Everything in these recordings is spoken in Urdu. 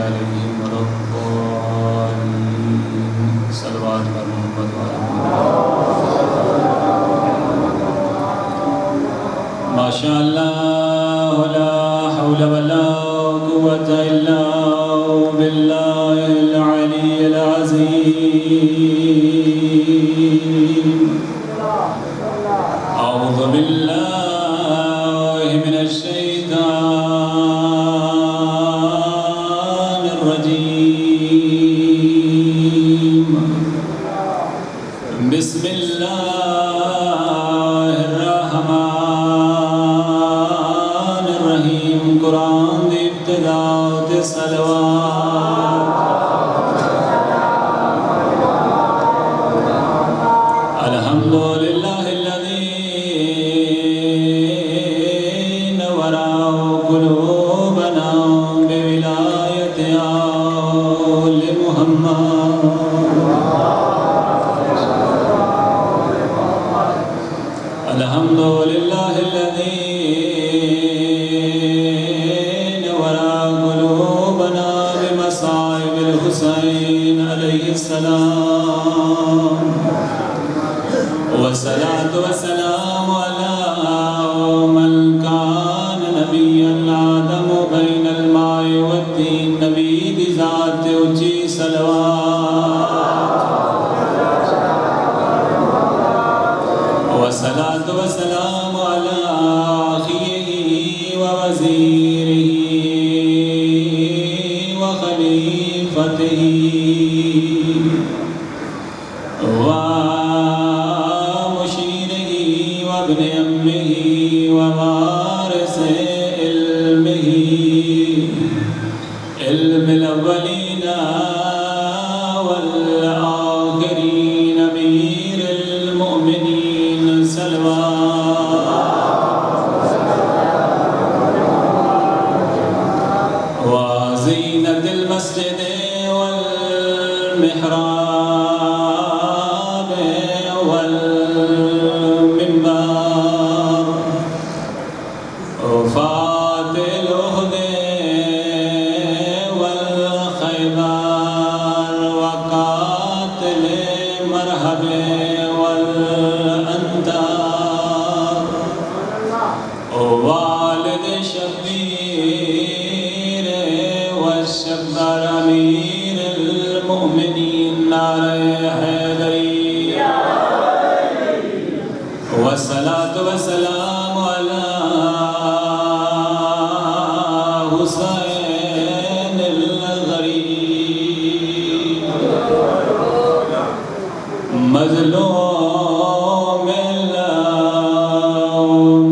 عليهم ولا الضالين صلوات پر محمد ما شاء الله لا حول ولا قوة إلا بالله العلي العظيم أعوذ بالله من الشيطان الرجيم بسم الله الرحمن الرحيم قرآن دی ابتدا تے صلوات الحمد لله الذي نور قلوبنا بولاية آل محمد الحمد لله الذي نور قلوبنا بمصائب الحسين عليه السلام والصلاة والسلام على من كان نبيا آدم بين الماء والدين نبي بذات اونچی صلوات والصلاة والسلام على أخيه ووزيره وخليفته ومشيره وابن أمه ووارث علمه علم الأولين والآخرين أمير المؤمنين وزينة المسجد والمحراب والمنبر وفات الأهد والخيبر وقاتل مرحب والأنتار ووالد شبير والشبر أمير المؤمنين نار حيدري والصلاة والسلام على حسين الغريب مظلوم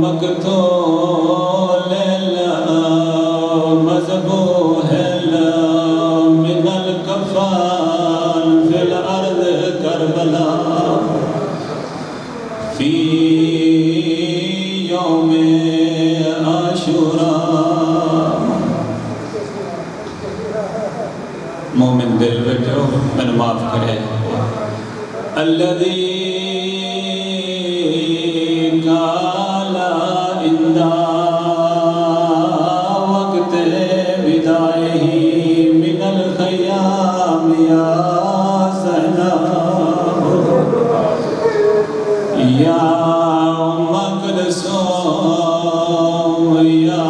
مقتول مذبوح من الكفان في الأرض كربلاء في يوم عاشوراء مومن دل بٹو من معاف کرے الذي قال عند وقت وداعه من الخيام يا زينب يا أم كلثوم يا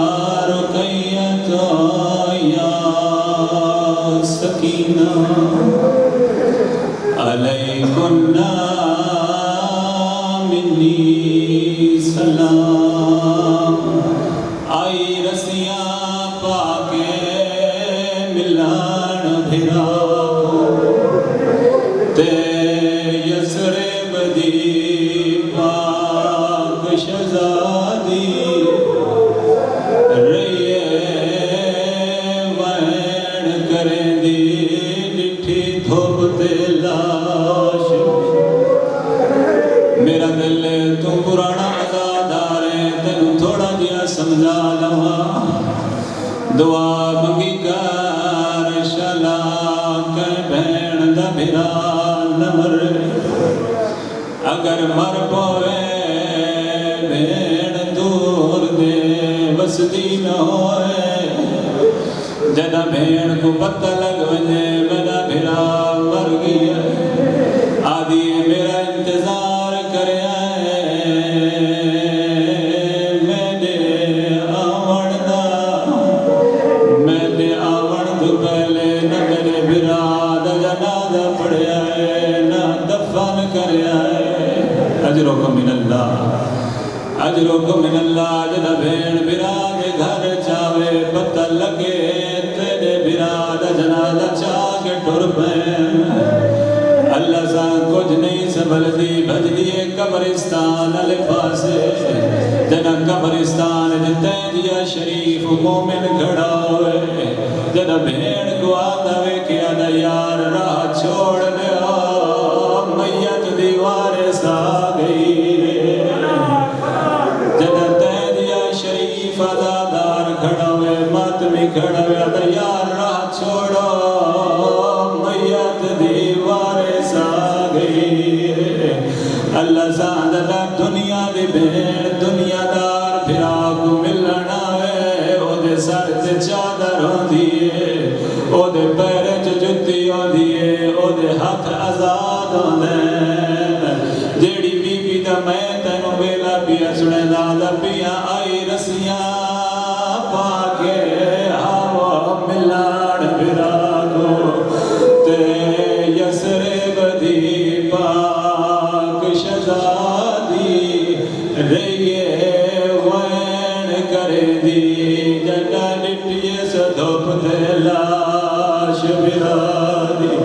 رقية يا سكينة عليكن مني سلام آئی رسیاں پاکے ملان بھرا تے یسرب دی پاک شہزادی رہیے وین کریں دی ڈٹھی دھوپ تے لاش میرا دل تو پرانا عزادار ہے تینوں تھوڑا جیا سمجھا لوا دعا منگی کر شلا کر بہن دا بھرا نہ مر اگر مر پوے بہن دور دے بسدی نہ ہوئے جنا بھیڑ کو پتہ لگ وجے میرا بھیڑا مر گیا آدھی میرا انتظار کرے میرے آون تو پہلے نہ میرے بھیڑا دا جنازہ پڑھے آئے نہ دفن کرے آئے اجرکم من اللہ اجرکم من اللہ جنا بھیڑ بھیڑا دے گھر چاوے پتہ لگے جنازہ چاہ کے ٹر پین اللہ سا کچھ نہیں سنبھل دی بھج دیے قبرستان علی پاسے جنا قبرستان جتے دیا شریف مومن گھڑا ہوئے جنا بھیڑ کو آتا وے کیا دا یار راہ چھوڑ لیا میت دیوار سا گئی جنا تے دیا شریف آزادار کھڑا ہوئے ماتمی کھڑا ہوئے دا یار چھوڑو میت دیوار سا گئی اللہ ساندہ دنیا دی بھیڑ دنیا دار پھرا کو ملنا ہے او دے سر تے چادر ہوں دیئے او دے پیر چ جتی ہوں دیئے او دے ہاتھ آزاد ہوں دے جیڑی بی بی دا میں تینوں بیلا پیا سنے دادا پیا آئی رسیاں پاکے لاش برادی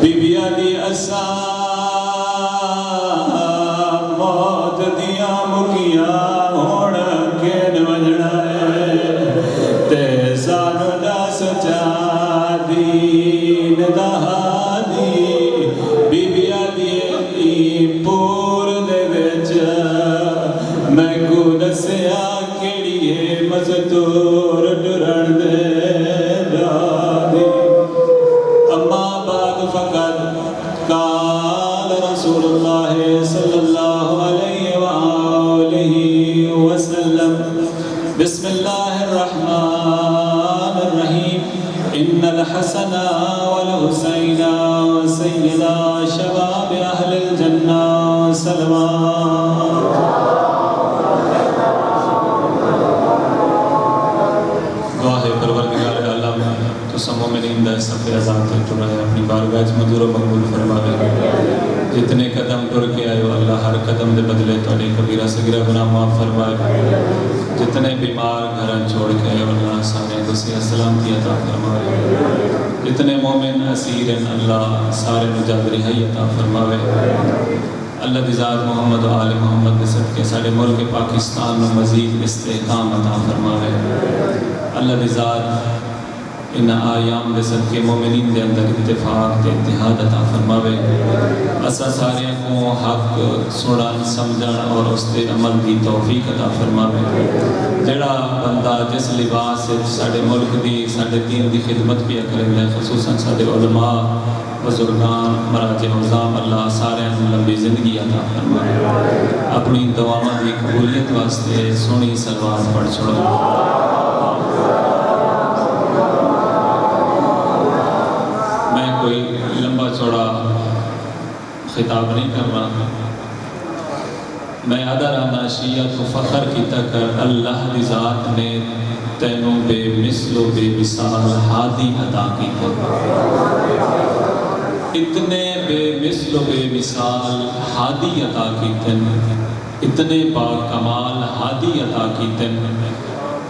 بی بی آدی اسا موت دیا مکیاں ہوڑ کے نوجڑا ہے تے سانو نہ سچا دین دہادی بی بی آدی پور دے وچ میں کو دسیا کیڑی ہے مزدور ڈرن دے رسول اللہ صلی اللہ علیہ وآلہ وسلم بسم اللہ الرحمن الرحیم ان الحسن والحسین سیدا شباب اہل الجنہ سلمان دعا ہے پروردگار عالم تو سمو میں نیندہ صفحہ ازاد تک ٹر رہے اپنی بارگاہ مدور و مقبول فرماوے جتنے قدم ٹر کے آئے اللہ ہر قدم دے بدلے توڑے کبیرہ سگرہ گناہ معاف فرمائے جتنے بیمار گھران چھوڑ کے آئے اللہ سارے دوسری سلامتی عطا فرمائے جتنے مومن اسیر اللہ سارے نجات رہائی عطا فرمائے اللہ دی ذات محمد و آل محمد دے صدقے سارے ملک پاکستان میں مزید استحکام عطا فرمائے اللہ دی ذات ان آیام دے صدقے مومنین دے اندر اتفاق دے اتحاد عطا فرماوے اسا سارے کو حق سنن سمجھن اور اس دے عمل دی توفیق عطا فرماوے جڑا بندہ جس لباس سے ساڑے ملک دی ساڑے دین دی خدمت بھی کریں دے خصوصاً ساڑے علماء بزرگان مراجع عظام اللہ سارے لمبی زندگی عطا فرماوے اپنی دعاواں دی قبولیت واسطے سونی صلوات پڑھ چھوڑو کوئی لمبا چوڑا خطاب نہیں کر رہا میں ادرانا شیعت و فخر کی تکر اللہ دی ذات نے تینوں بے مثل و بے مثال ہادی عطا کی اتنے بے مثل و بے مثال ہادی عطا کی تن اتنے با کمال ہادی عطا کی تن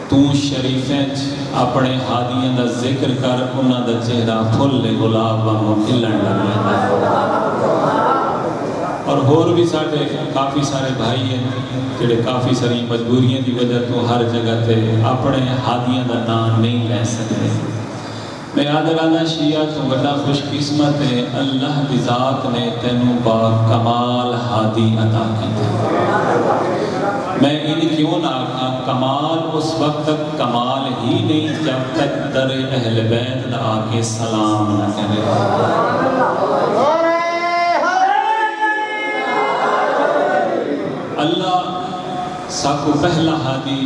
تو شریفیں اپنے ہادیاں دا ذکر کر انہاں دا چہرہ پھل لے گلاب وانگوں کھلن لگا اور ہور بھی سارے کافی سارے بھائی ہیں جڑے کافی ساری مجبوریاں دی وجہ تو ہر جگہ تے اپنے ہادیاں دا نام نہیں لے سکتے میں آدھرانا شیعہ تو بڑا خوش قسمت ہے اللہ دی ذات نے تینوں با کمال ہادی عطا کی میں انہیں کیوں نہ آکھا کمال اس وقت تک کمال ہی نہیں جب تک در اہل بیت دا آکے سلام نہ کرے اللہ ساکو پہلا ہادی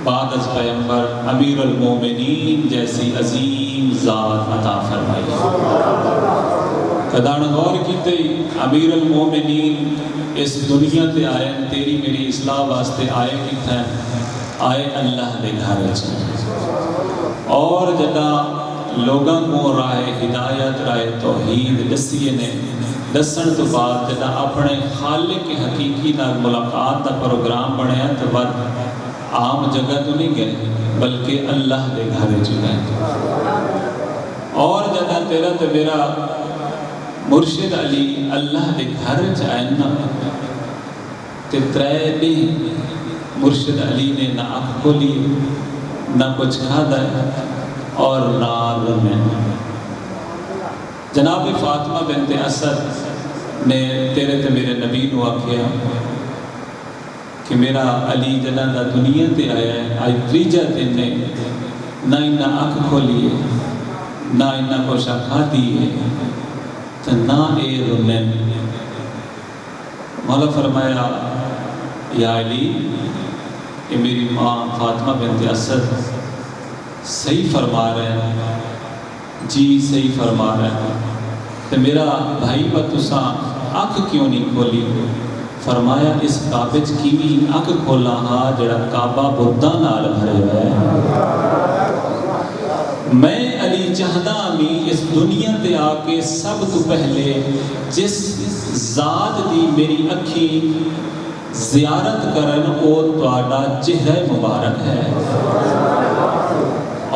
بعد از پیغمبر امیر المومنین جیسی عظیم ذات عطا فرمائی۔ کدان غور کیتے امیر المومنین اس دنیا تے آئے تیری میری اصلاح واسطے آئے کتھا آئے اللہ دے گھر چ اور جدا لوگاں کو راہ ہدایت راہ توحید دسیے نے دسن تو بعد جدا اپنے خالق حقیقی نال ملاقات دا پروگرام بنیا تو بعد عام جگہ تو نہیں گئے بلکہ اللہ دے گھر چ گئے۔ اور جدا تیرا تے میرا مرشد علی اللہ دے گھر چ آئنا تے ترے دن مرشد علی نے نہ آنکھ کھولی نہ کچھ کھادا اور نہ رونے۔ جناب فاطمہ بنت اسد نے تیرے تے میرے نبی نو آکھیا کہ میرا علی جنہ دا دنیا تے آیا ہے آج تریجا دن نے نہ انہاں آنکھ کھولی ہے نہ انہاں کچھ کھادی ہے تو نہ اے رونے۔ مولا فرمایا یا علی کہ میری ماں فاطمہ بنت اسد صحیح فرما رہے ہیں، جی صحیح فرما رہے ہیں، تو میرا بھائی بتساں آنکھ کیوں نہیں کھولی؟ فرمایا اس کعبے کی بھی آنکھ کھولا ہاں جڑا کعبہ بُدھا نال بھرے ہے۔ میں علی چاہدا میں اس دنیا تے آ کے سب تو پہلے جس ذات دی میری اکھی زیارت کرن او تواڈا چہرہ مبارک ہے۔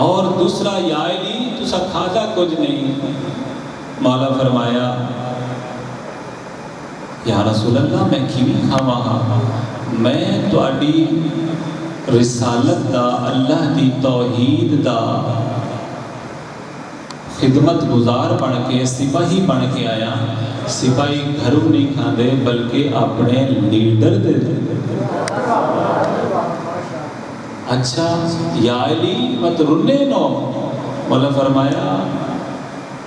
اور دوسرا یا علی تسا کھادا کچھ نہیں۔ مولا فرمایا یا رسول اللہ میں کیویں کھاواں ہاں؟ میں تواڈی رسالت دا اللہ دی توحید دا خدمت گزار بن کے سپاہی بن کے آیا۔ سپاہی گھروں نہیں کھاندے بلکہ اپنے لیڈر دے اچھا یا علی مت رنے نو۔ مولا فرمایا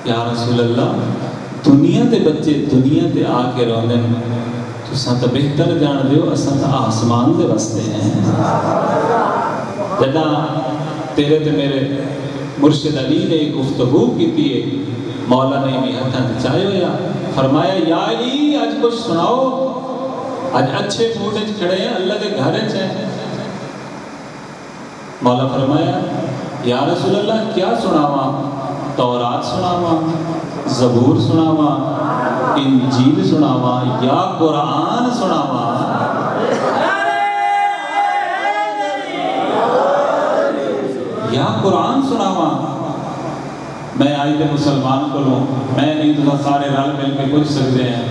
یا رسول اللہ دنیا دے بچے دنیا تے آ کے روندے تساں تو بہتر جان دیو اساں تو آسمان دے واسطے ہیں۔ جدا تیرے تے میرے مرشد علی نے گفتگو کی ہے مولا نے بھی ہتھاں تے چائے ہویا فرمایا یا علی آج کچھ سناؤ، آج اچھے موڈ وچ کھڑے ہیں اللہ دے گھر وچ ہیں۔ مولا فرمایا یا رسول اللہ کیا سناواں؟ تورات سناواں، زبور سناواں، انجیل سناواں یا قرآن سناواں؟ یا قرآن سناواں؟ میں آج دے مسلمان کو لوں میں نہیں تو سارے رل مل کے کچھ سکتے ہیں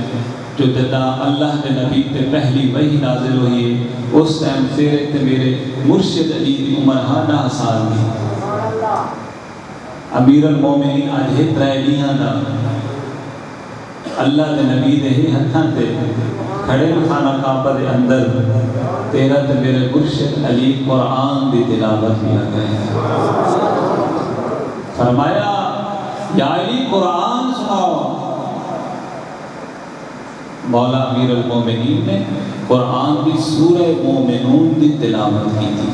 جو جدا اللہ دے نبی تے پہلی وحی نازل ہوئی ہے اس ٹائم تیرے تے میرے مرشد علی دی عمر 18 سال دی۔ امیر المومنین آج ہے ترائیلیاں دا اللہ دے نبی دے ہی ہتھاں تے کھڑے خانہ کعبہ دے اندر تیرا تے میرے مرشد علی قرآن دی تلاوت کیا گئے۔ فرمایا یا علی قرآن سناؤ۔ مولا امیر المومنین نے قرآن کی سورہ مومنون کی تلاوت کی تھی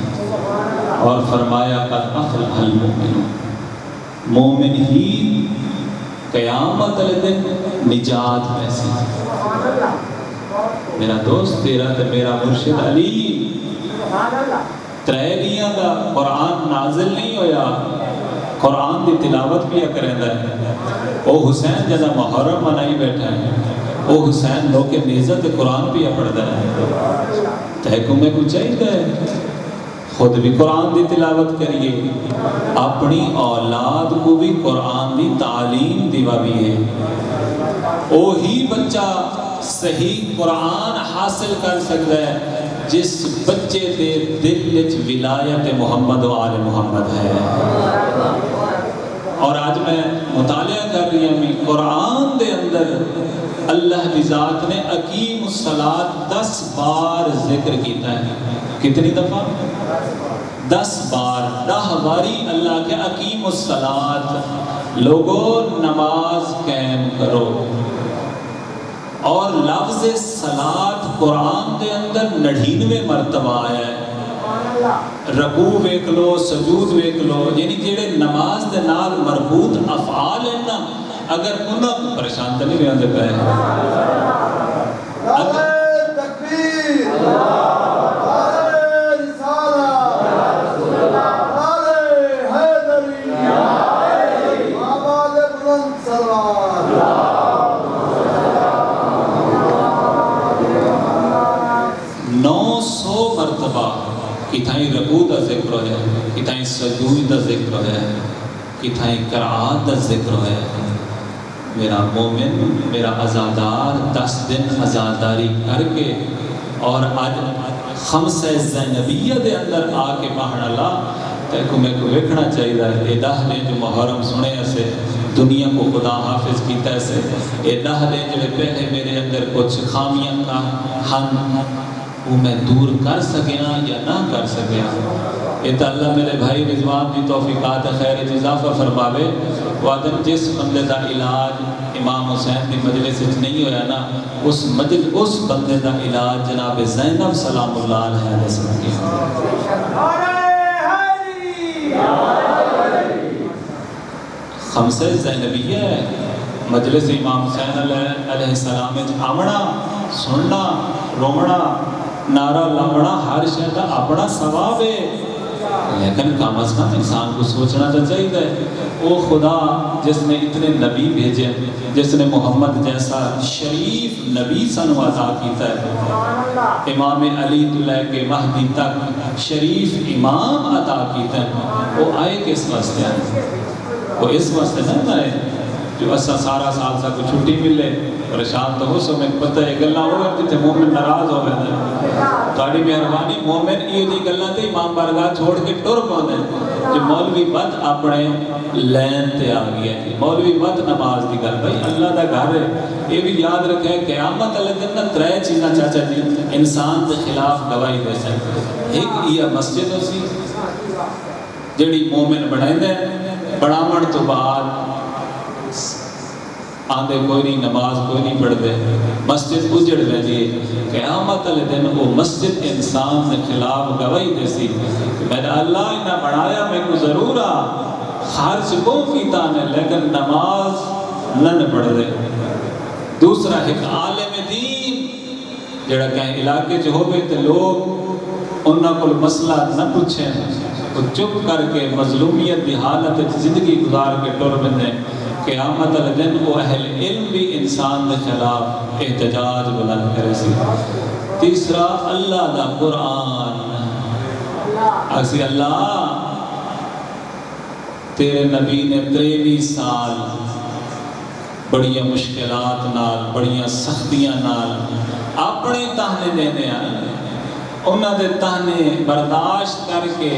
اور فرمایا قد افلح المومنون، مومن ہی قیامت دن نجات میں سے۔ میرا دوست تیرا تے میرا مرشد علی ترائیلیاں دا قرآن نازل نہیں ہویا، قرآن دی تلاوت بھی کریں دا ہے۔ او حسین جدا محرم منائی بیٹھا ہے، او حسین لوگ کے نیزت قرآن بھی پڑھ دا ہے۔ تحکم میں کچھ چاہیے ہے خود بھی قرآن دی تلاوت کریے، اپنی اولاد کو بھی قرآن دی تعلیم دیوا بھی ہے۔ وہی بچہ صحیح قرآن حاصل کر سکتا ہے جس بچے دے دل وچ ولایت محمد و آل محمد ہے۔ اور آج میں مطالعہ کر رہی ہوں قرآن دے اندر اللہ کی ذات نے اقیم الصلاۃ 10 بار ذکر کیتا ہے۔ کتنی دفعہ؟ 10 بار، 10 باری اللہ کے اقیم الصلاۃ، لوگوں نماز قائم کرو۔ اور لفظ صلاۃ قرآن کے اندر 99 مرتبہ آیا ہے۔ رکوع ویکھ لو سجود ویکھ لو، یعنی جڑے نماز دے نال مربوط افعال ہیں نا، اگر انہاں کو پریشان تو نہیں رہندے پے کتھائیں رکوع دا ذکر ہویا، کتھائیں سجود دا ذکر ہویا، کتھائیں قرآت دا ذکر ہویا۔ میرا مومن، میرا عزادار 10 دن عزاداری کر کے اور آج خمسہ زینبیہ دے اندر آ کے پڑھن اللہ تے کو میں کو ویکھنا چاہیے۔ اے 10 دن جو محرم سنے اسے دنیا کو خدا حافظ کیتا اسے، اے 10 دن جڑے پہلے میرے اندر کچھ خامیاں کا ہن وہ میں دور کر سکیا یا نہ کر سکیا۔ اے تا اللہ میرے بھائی رضوان دی توفیقات خیر اضافہ فرماوے۔ وعدن جس بندے دا علاج امام حسین دی مجلس وچ نہیں ہویا نا، اس بندے دا علاج جناب زینب سلام اللہ علیہ وسلم کی۔ خمسہ زینبیہ ہے، مجلس امام حسین علیہ السلام وچ آونا، سننا، رومنا، نعرہ لاؤنا، ہر شے دا اپنا ثواب ہے، لیکن کم از کم انسان کو سوچنا چاہیے وہ خدا جس نے اتنے نبی بھیجے، جس نے محمد جیسا شریف نبی سنو عطا کیتا ہے، امام علی تو لے کے مہدی تک شریف امام عطا کیتا ہے، وہ آئے کس واسطے ہیں؟ وہ اس واسطے نہیں آئے جو اسا سارا سال سا کو چھٹی ملے پریشان تو ہو سو میں پتہ ہے گلہ ہوئے جتے مومن ناراض ہو گئے ہیں۔ تاری مہربانی مومن یہ جی گلہ تے امام بارگاہ چھوڑ کے ٹر پاؤں ہیں جو مولوی بد اپنے لین تے آ گیا ہے، مولوی بد نماز دی گل بھائی اللہ دا گھر ہے۔ یہ بھی یاد رکھے قیامت اللہ دن نا 3 چیزاں چاچا جی انسان دے خلاف گواہی دے سکتے۔ ایک یہ مسجد ہو سی جڑی مومن بڑھائیں دے بڑھامن تو بعد آندھے کوئی نہیں نماز کوئی نہیں پڑھ دے، مسجد اجڑ لے جی قیامت علیہ دن وہ مسجد انسان نے خلاف گواہی دے سی کہ میں نے اللہ انہا بڑھایا میں کو ضرور خارج کو کیتا نے لیکن نماز نہ پڑھ دے۔ دوسرا ایک عالم دین جڑا کہیں علاقے جو ہوئے تے لوگ انہاں کو مسئلہ نہ پوچھیں، وہ چپ کر کے مظلومیت دی حالت زندگی گزار کے ٹر بندے، قیامت الدن وہ اہل علم بھی انسان دے خلاف احتجاج بلند کرے سی۔ تیسرا اللہ دا قرآن، اسی اللہ تیرے نبی نے 23 سال بڑیاں مشکلات نال بڑیاں سختیاں نال اپنے تانے دینے آئے، انہاں دے تانے برداشت کر کے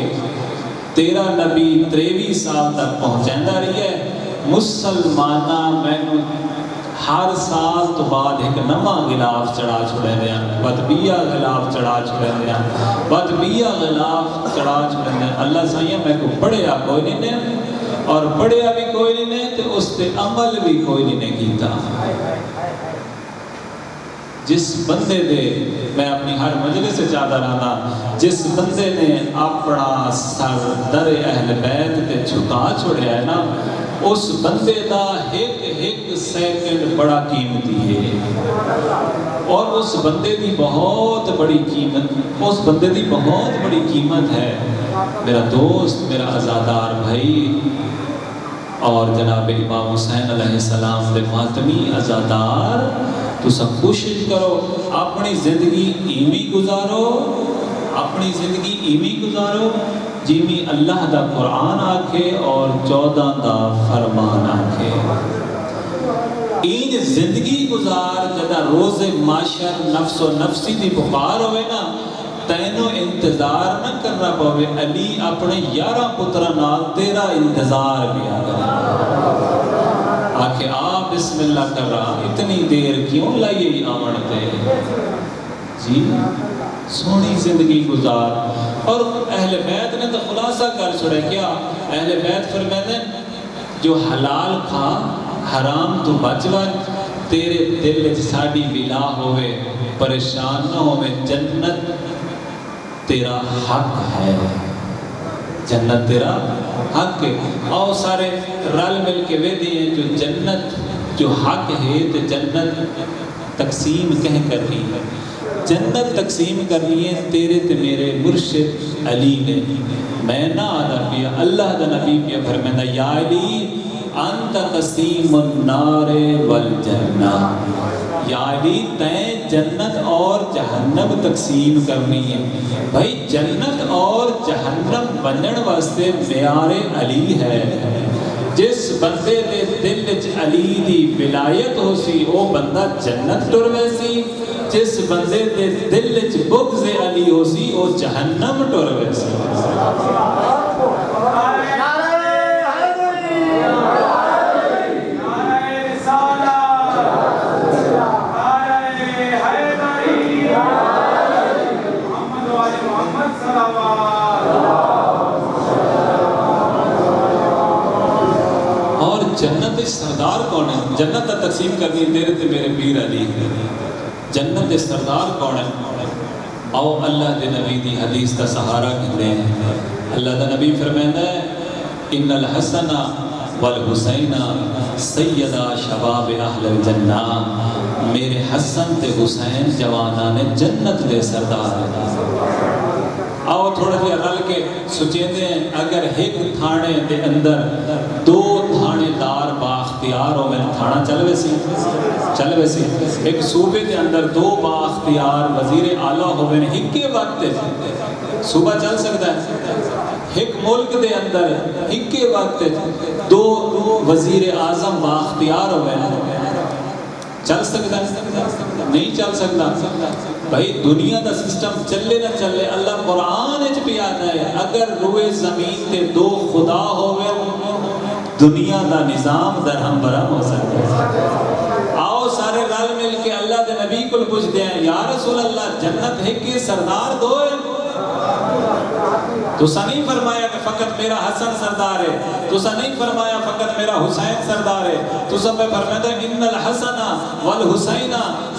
تیرا نبی 23 سال تک پہنچائندہ رہی ہے۔ مسلمانہ میں ہر سال تو بعد ایک نما غلاف چڑھا چھوڑے دیا، بدبیہ غلاف چڑھا چھوڑے دیا، بدبیہ غلاف چڑھا چھوڑے دیا۔ اللہ سائیہ میں کو پڑھیا کوئی نہیں اور پڑھیا بھی کوئی نہیں تو اس تے عمل بھی کوئی نہیں کیتا۔ جس بندے دے میں اپنی ہر مجلس سے چاہتا رہا، جس بندے نے اپنا سر در اہل بیت تے جھکا چھوڑیا ہے نا، اس بندے دا ایک سیکنڈ بڑا قیمتی ہے اور اس بندے دی بہت بڑی قیمت، اس بندے دی بہت بڑی قیمت ہے۔ میرا دوست، میرا عزادار بھائی اور جناب امام حسین علیہ السلام دے ماتمی عزادار، تو سب کوشش کرو اپنی زندگی ایمی گزارو، اپنی زندگی ایمی گزارو جیمی اللہ دا قرآن آکھے اور 14 دا فرمان آکھے۔ این زندگی گزار جدا روز معاشر نفس و نفسی دی بخار ہوئے نا، تینوں انتظار نہ کرنا پاوے، علی اپنے 11 پترہ نال تیرا انتظار بھی آگا آکھے آپ بسم اللہ کر رہا، اتنی دیر کیوں لائیے آمڑتے جی، سونی زندگی گزار۔ اور اہل بیت نے تو خلاصہ کر چھوڑے کیا؟ اہل بیت فرماتے ہیں جو حلال کھا حرام تو بچوا، تیرے دل ساڑی بلا ہوئے پریشان نہ ہوئے، جنت تیرا حق ہے، جنت تیرا حق ہے۔ آؤ سارے رل مل کے وے دیئے جو جنت جو حق ہے تو جنت تقسیم کہیں کر رہی ہے، جنت تقسیم کر رہی ہے تیرے تے میرے مرشد علی نے۔ میں نہ آدھا پیا اللہ دا نبی پیا فرمائندا یا علی انت قسیم النار والجنہ، یا علی تیں جنت اور جہنم تقسیم کرنی ہے۔ بھائی جنت اور جہنم بنن واسطے معیار علی ہے۔ جس بندے دے دل وچ علی دی ولایت ہو سی او بندہ جنت ٹر ویسی، جس بندے دے دل وچ بغض علی ہو سی او جہنم ٹر ویسی۔ اور جنت سردار کون ہے؟ جنت تقسیم کرنی تیرے تے میرے پیر علی، جنت سردار کون ہے؟ آؤ اللہ دے نبی دی حدیث کا سہارا کہتے ہیں۔ اللہ دا نبی فرمائندا ہے ان الحسن والحسین سیدہ شباب اہل الجنہ، میرے حسن تے حسین جوانان جنت دے سردار ہیں۔ آؤ تھوڑا جہا رل کے سوچیندے ہیں اگر ایک تھانے دے اندر دو تھانے دار بااختیار ہو میں تھانا چل ویسی ایک صوبے دے اندر دو بااختیار وزیر اعلیٰ ہو میں ایک کے وقت صوبہ چل سکتا ہے؟ ایک ملک دے اندر ایک کے وقت دو وزیر اعظم بااختیار ہو میں چل سکتا ہے؟ نہیں چل سکتا۔ بھائی دنیا دا سسٹم چلے نہ چلے اللہ قرآن اچ بھی آتا ہے اگر روئے زمین تے دو خدا ہوئے دنیا دا نظام درہم برہم ہو سکتا ہے۔ آؤ سارے رل مل کے اللہ دے نبی کو پوچھ دیں یا رسول اللہ جنت ہے کہ سردار دو ہے؟ تو سا نہیں فرمایا کہ فقط میرا حسن سردار ہے، تو سا نہیں فرمایا فقط میرا حسین سردار ہے، تو سب میں فرمایا ان الحسن والحسین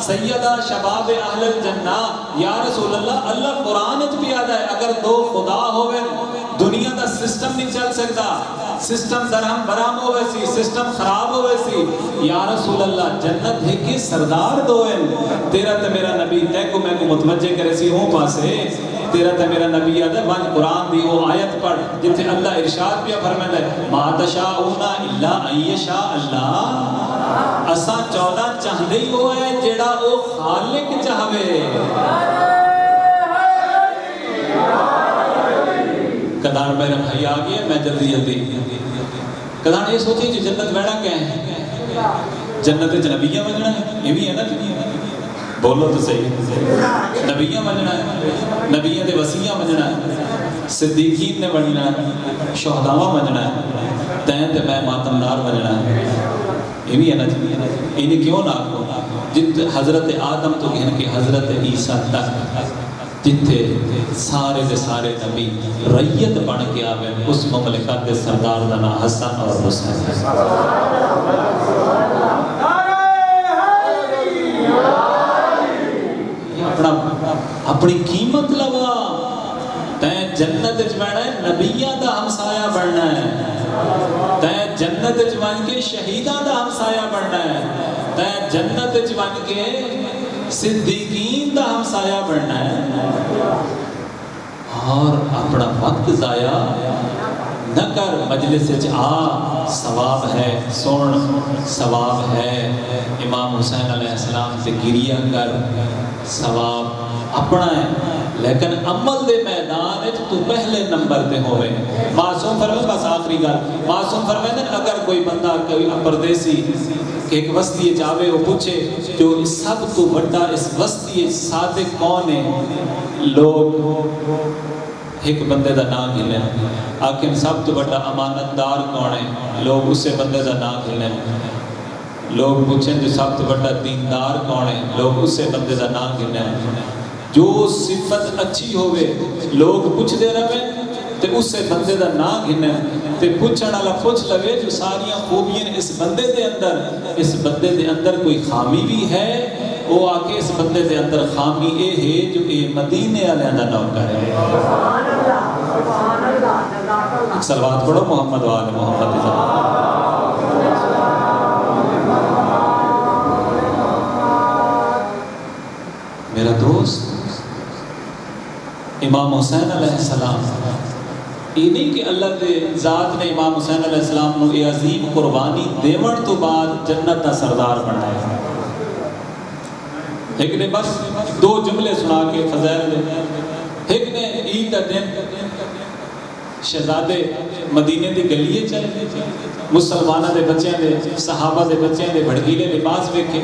سیدہ شباب اہل الجنہ۔ یا رسول اللہ اللہ قرآن اچ بھی آدھا ہے اگر دو خدا ہوئے دنیا دا سسٹم نہیں چل سکتا، سسٹم درہم برہم ہوئے سی، سسٹم خراب ہوئے سی۔ یا رسول اللہ جنت ہے کہ سردار دو ہیں، تیرا تے میرا نبی تے کو میں کو متوجہ کرے سی ہوں پاسے، تیرا تے میرا نبی آدھا ون قرآن دی وہ آیت پڑھ جتے اللہ ارشاد پیا فرمائے ہے ما تشاؤون الا ان یشاء اللہ، اساں چودہ چاہدے ہی ہوا ہے جیڑا او خالق چاہوے۔ کدان میرا بھائی آگیا میں جلدی کدان یہ سوچی جو جنت بیڑا کیا ہے؟ جنت جنبیہ بننا ہے، یہ بھی ہے نا بولو تو صحیح، نبیہ بننا ہے، نبیہ دے وسیعہ بننا ہے، صدیقین نے بننا ہے، شہداوہ بننا ہے، تین تے میں ماتمدار بننا ہے، یہ بھی ہے نا انہیں کیوں نہ آگو جن حضرت آدم تو کہنے کہ حضرت عیسیٰ تک جتھے سارے دے سارے نبی ریت بن کے آوے اس مملکت دے سردار دنا حسن اور حسین اپنی قیمت لگا تین جنت بننا ہے، نبیہ دا ہمسایہ بننا ہے، تین جنت بن کے شہیدہ دا ہمسایہ بننا ہے، تین جنت بن کے صدیقین دا ہمسایہ بننا ہے۔ اور اپنا وقت ضائع نہ کر، مجلس آ ثواب ہے، سن ثواب ہے، امام حسین علیہ السلام سے گریہ کر ثواب اپنا ہے، لیکن عمل دے میدان ہے تو پہلے نمبر تے ہو رہے۔ معصوم فرمائے بس آخری گل، معصوم فرمائے اگر کوئی بندہ کوئی پردیسی ایک وسطی جاوے وہ پوچھے جو سب تو بڑا اس وسطی صادق کون ہے، لوگ ایک بندے دا نام گھلیں، آخر سب تو بڑا امانتدار کون ہے، لوگ اسے بندے دا نام گھلیں، لوگ پوچھیں جو سب تو بڑا دیندار کون ہے، لوگ اسے بندے دا نام گھلیں، جو صفت اچھی ہوئے لوگ پوچھ دے رہے تے اس سے بندے دا نام گھنے تے پوچھن والا پوچھ لگے جو ساریاں خوبیاں اس بندے دے اندر کوئی خامی بھی ہے وہ آ کے اس بندے دے اندر خامی اے ہے جو اے مدینے والے دا نوکر ہے. صلوات پڑھو محمد وآل محمد. میرا دوست امام حسین علیہ السلام، یہ نہیں کہ اللہ دے ذات نے امام حسین علیہ السلام نو یہ عظیم قربانی دیون تو بعد جنت دا سردار بنایا. ایک نے بس دو جملے سنا کے فضائل دے. ایک نے عید دا دن شہزادے مدینے دی گلیے چلے، مسلمانہ دے بچیاں دے صحابہ دے بچیاں دے بھڑکیلے لباس ویکھے،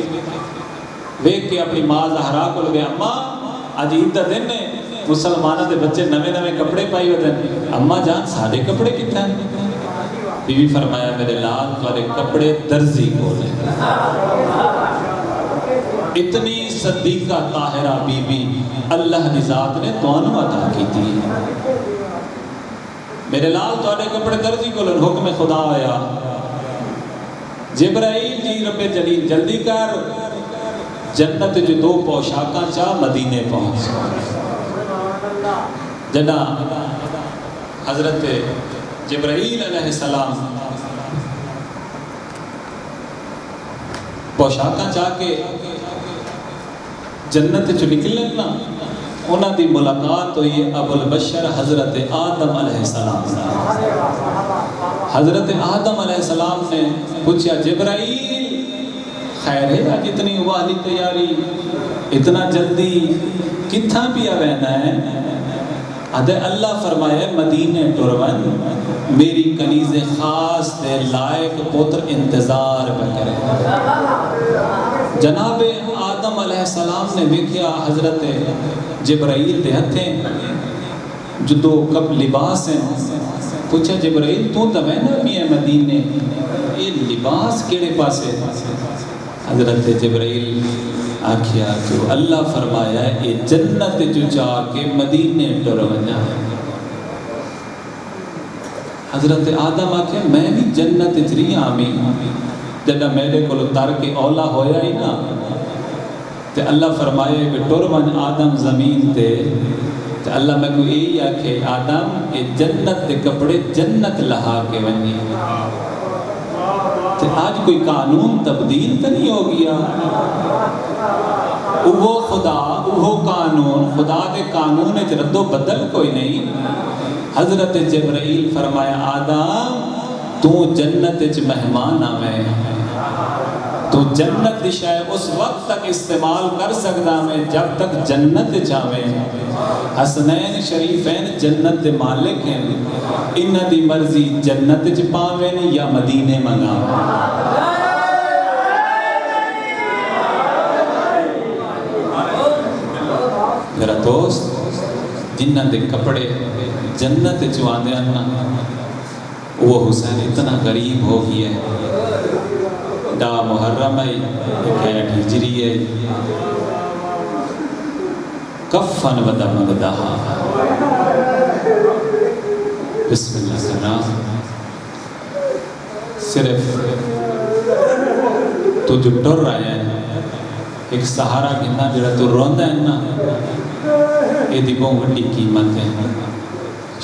ویکھ کے اپنی ماں زہرا کو لگے، اماں آج عید دا دن ہے، مسلمانہ دے بچے نوے نوے کپڑے پائی ہوتے ہیں، اماں جان سارے کپڑے کتنے ہیں؟ بیوی فرمایا میرے لال تمہارے کپڑے درزی کو لے. اتنی صدیقہ طاہرہ بی بی اللہ کی ذات نے تانوں عطا کی تھی. میرے لال تمہارے کپڑے درزی کو لے. حکم خدا آیا، جبرائیل جی رب جلیل جلدی کر، جنت جو دو پوشاکاں چاہ مدینے پہنچ. جنا حضرت جبرائیل علیہ السلام پوشاکاں چاہ کے جنت چو نکلن نا، انہاں دی ملاقات ہوئی ابو البشر حضرت آدم علیہ السلام. حضرت آدم علیہ السلام نے پوچھا جبرائیل خیر ہے آج اتنی والی تیاری، اتنا جلدی کتھاں پیا رہنا ہے؟ ادھے اللہ فرمایا مدینے ٹرون میری کنیز خاص دے لائق پتر انتظار بکرے. جناب آدم علیہ السلام نے دیکھیا حضرت جبرائیل دے ہتھیں جو دو کپ لباس ہیں. پوچھا جبرائیل تو دوینا بھی ہے مدینے، یہ لباس کیڑے پاسے؟ حضرت جبرائیل آکھیا جو اللہ فرمایا ہے یہ جنت جو جا کے مدینے ٹر ونجا. حضرت آدم آکھیا میں بھی جنت اتری آمی، جنہ میرے کو تر کے اولا ہویا ہی نا، تے اللہ فرمائے کہ ٹر ون آدم زمین تے. تے اللہ میں کو یہی آکھے آدم یہ جنت دے کپڑے جنت لہا کے ونجی. تے آج کوئی قانون تبدیل تو نہیں ہو گیا؟ وہ خدا وہ قانون، خدا دے قانون اچ رد و بدل کوئی نہیں. حضرت جبرائیل فرمایا آدم تو جنت اچ مہمان آویں، تو جنت دی شے اس وقت تک استعمال کر سکدا میں جب تک جنت جاویں. حسنین شریفین جنت دے مالک ہیں، انہاں دی مرضی جنت چ پاویں یا مدینے منگاویں. میرا دوست جنہ دے کپڑے جنت چ آندے نا، وہ حسین اتنا غریب ہو گیا ہے. دا محرم ہے، ایک ہجری ہے، کفن و دمغ دہا. بسم اللہ کرنا، صرف تو جو ڈر رہے ہیں ایک سہارا گھنا جڑا تو روندہ ہے نا، یہ دی بہت بڑی قیمت ہے.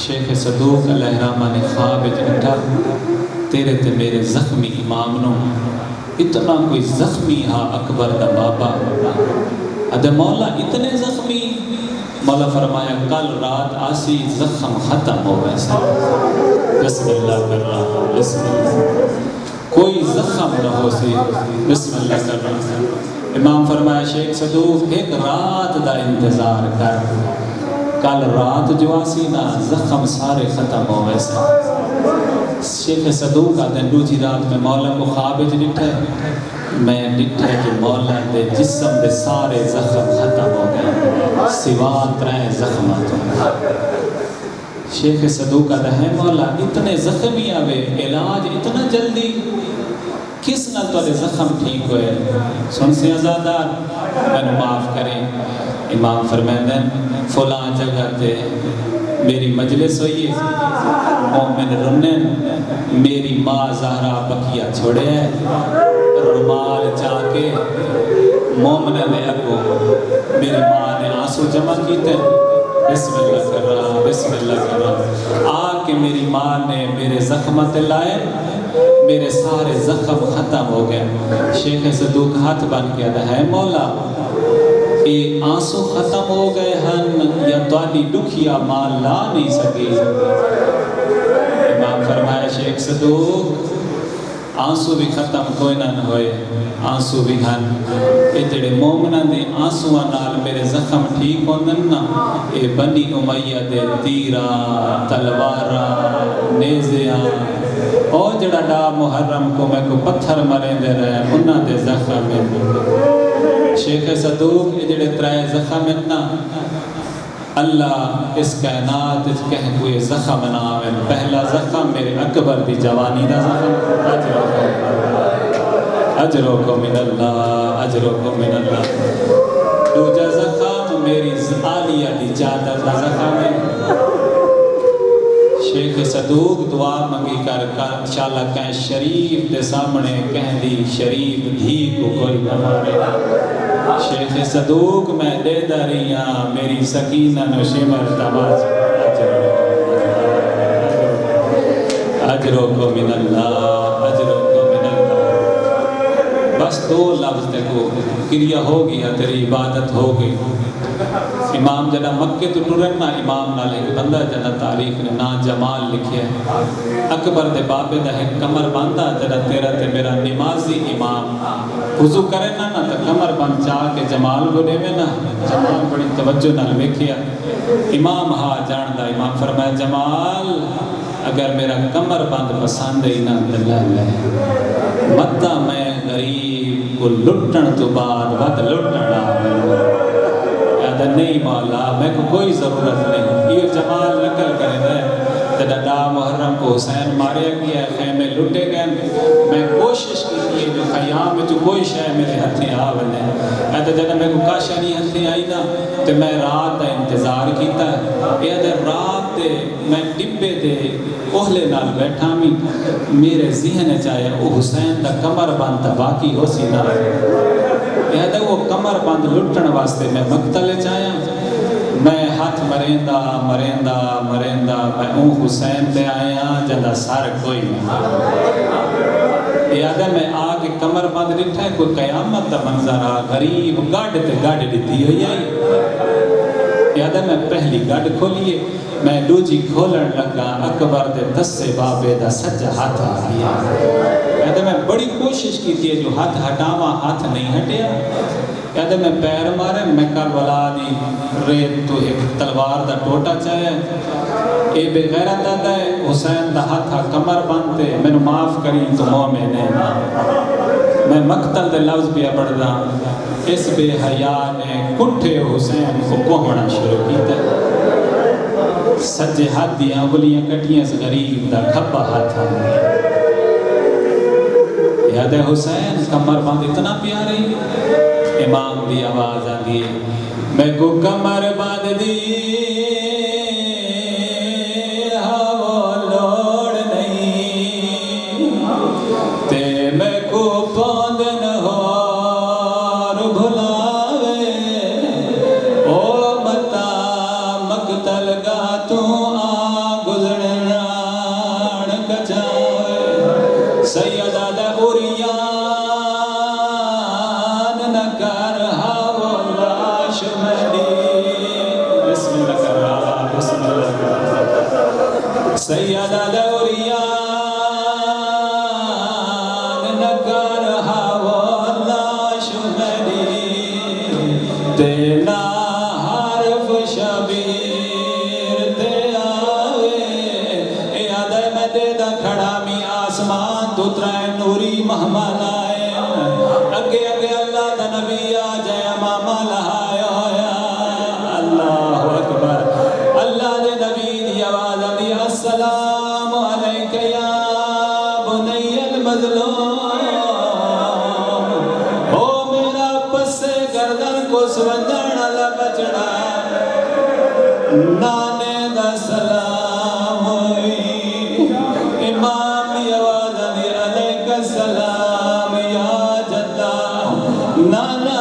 شیخ صدوق علیہ الرحمہ نے خواب اٹھا تیرے تے میرے زخمی امام نو اتنا کوئی زخمی ہا اکبر دا بابا. ادھے مولا اتنے زخمی؟ مولا فرمایا کل رات آسی زخم ختم ہو ویسا. بسم اللہ کر رہا ہوں، بسم اللہ، کوئی زخم نہ ہو سی، بسم اللہ کر رہا ہوں. امام فرمایا شیخ صدوق ایک رات دا انتظار کر، کل رات جو آسی نا زخم سارے ختم ہو ویسا. شیخ صدوق کا دن دوسری رات میں مولا کو خواب ڈٹھا ہے، میں ڈٹھا کہ مولا دے جسم دے سارے زخم ختم ہو گئے سوا 3 زخمات. شیخ صدوق کا دن ہے مولا اتنے زخمی آوے علاج اتنا جلدی کس نہ تو زخم ٹھیک ہوئے؟ سن سے ازادار میں نے معاف کریں. امام فرمائے فلاں جگہ تے میری مجلس ہوئی ہے، مومن رنن میری ماں زہرا بکیا چھوڑے ہے، رومال جا کے مومنہ نے اگو میری ماں نے آنسو جمع کیتے بسم اللہ کر رہا بسم اللہ کر رہا آ کے میری ماں نے میرے زخمت لائے میرے سارے زخم ختم ہو گئے شیخ صدوق ہاتھ بن کے آدھا ہے مولا یہ آنسو ختم ہو گئے ہن یا تواڈی دکھیا ماں لا نہیں سکی امام فرمایا شیخ صدوق آنسو بھی ختم کوئی نہ ہوئے آنسو بھی ہن اے جڑے مومنہ دے آنسوਆਂ نال میرے زخم ٹھیک ہوندن نا اے بنی امیہ دے تیرا تلوارا نیزیاں او جڑا ڈا محرم کو میں کو پتھر مریں دے رہے انہاں دے زخم میں شیخ صدوق اے جڑے ترائے زخم میں نا اللہ اس کائنات کہہ کوئی زخم نہ آویں پہلا زخم میرے اکبر دی جوانی دا زخم اجرکم من اللہ اجرکم من اللہ دوجا زخم میری عالیہ دی چادر دا زخم ہے شیخ صدوق دعا منگی کر انشاءاللہ کہیں شریف دے سامنے کہیں دی شریف دھی کو کوئی نہ مارے شیخ صدوق میں دے دریاں میری سکینہ نشمر تواز اجرو کو من اللہ اجرو کو من اللہ بس دو لفظ دیکھو کریا ہو گیا تیری عبادت ہو گئی امام جنا مکہ تو ٹرن نا امام نال ایک بندہ جنا تاریخ نے نا جمال لکھیا ہے اکبر دے بابے دا ایک کمر باندھا جنا تیرا تے میرا نمازی امام وضو کرے نا تے کمر باندھ چاہ کے جمال بنے میں نا جمال بڑی توجہ نال ویکھیا امام ہا جاندا امام فرمایا جمال اگر میرا کمر باندھ پسند ہی نہ لے متا میں غریب کو لٹن تو بعد ود لٹنا نہیں مولا میں کو کوئی ضرورت نہیں یہ جمال نقل کرے رہے تیرا ڈا محرم کو حسین ماریا گیا خیمے لٹے گئے میں کوشش کی تھی جو خیام میں جو کوئی شے میرے ہتھیں آونے میں تو جنہ میں کو کاشا نہیں ہتھیں آئی نا تو میں رات دا انتظار کیتا ہے یہ در رات دے میں ڈبے دے اوہلے نال بیٹھا میں میرے ذہن چاہے او حسین دا کمر بانتا باقی ہو سی نہ یہ وہ کمر بند لٹن واسطے میں مقتل چاہیا میں ہاتھ مریندہ مریندہ مریندہ میں اون حسین تے آیا جدہ سار کوئی یاد ہے میں آگے کمر بند ڈٹھا ہے کوئی قیامت دا منظر آ غریب گاڑ تے گاڑ ڈتی ہوئی آئی یاد ہے میں پہلی گاڑ کھولیے میں دوجی کھولن لگا اکبر دے دسے بابے دا سجا ہاتھ آیا کہتے میں بڑی کوشش کی تھی جو ہاتھ ہٹاوا ہاتھ نہیں ہٹیا کہتے میں پیر مارے میں کربلا دی ریت تو ایک تلوار دا ٹوٹا چاہے اے بے غیرت آتا ہے حسین دا ہاتھا کمر بانتے میں نے معاف کری تو مومن ہے میں مقتل دے لفظ پہ پڑھ دا اس بے حیا نے کٹھے حسین کو کوہنا شروع کیتا سجے ہاتھ دیاں انگلیاں کٹیاں سے غریب دا کھپا ہاتھا یاد ہے حسین کمر باندھ اتنا پیاری امام دی آواز آگئی میں کو کمر باندھ دی ہاں لوڑ نہیں تے میں کو پاندن ہور بھلاوے او متا مقتل گا تو آ گزرن ران کچاوے سیدہ دا سیدہ دوریان نگر حوالہ شمری تینا حرف شبیر تے آوے یاد ہے میں دے دا کھڑا می آسمان تو ترائے نوری محمل آئے اگے اگے اللہ دا نبی آ جائے امامہ لہائے ہویا اللہ اکبر اللہ دے نبی دی آواز دی السلام علیکہ یا بنی المظلوم او میرا پسے گردن کو سوندن علا بچڑا نانے دا سلام ہوئی امام دی آواز دی علیکہ السلام یا جدہ نانا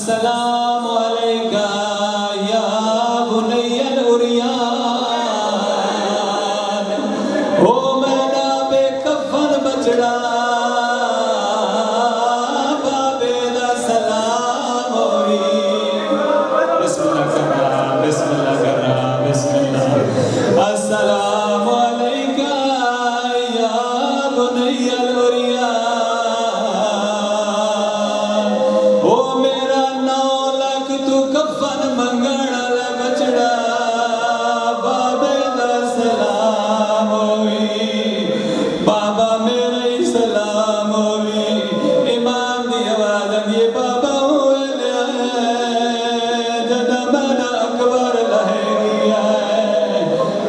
السلام علیکہ یا بنی العریان او میرا بے کفن بچڑا بابے دا سلام ہوئی بسم اللہ کر رہا بسم اللہ کر رہا بسم اللہ السلام علیکہ یا بنی العریان او میرا 9 لاکھ تو کفن منگن والا بچڑا بابے دا سلام ہوئی بابا میرا ہی سلام ہوئی امام دی آواز آئی بابا ہوئے لیا ہے جدہ میرا اکبر لہے گیا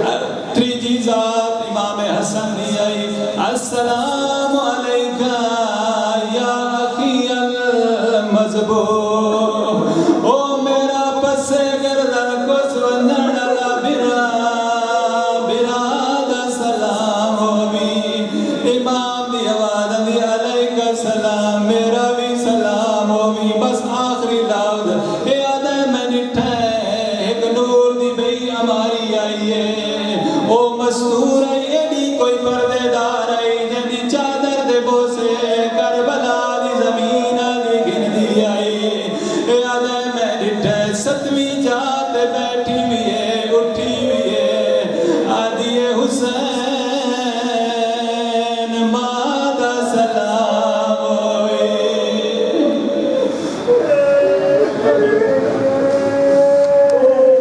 ہے تریجی ذات امام حسن دی آئی السلام علیکہ یا اخی المذبوح او میرا پس گردن کو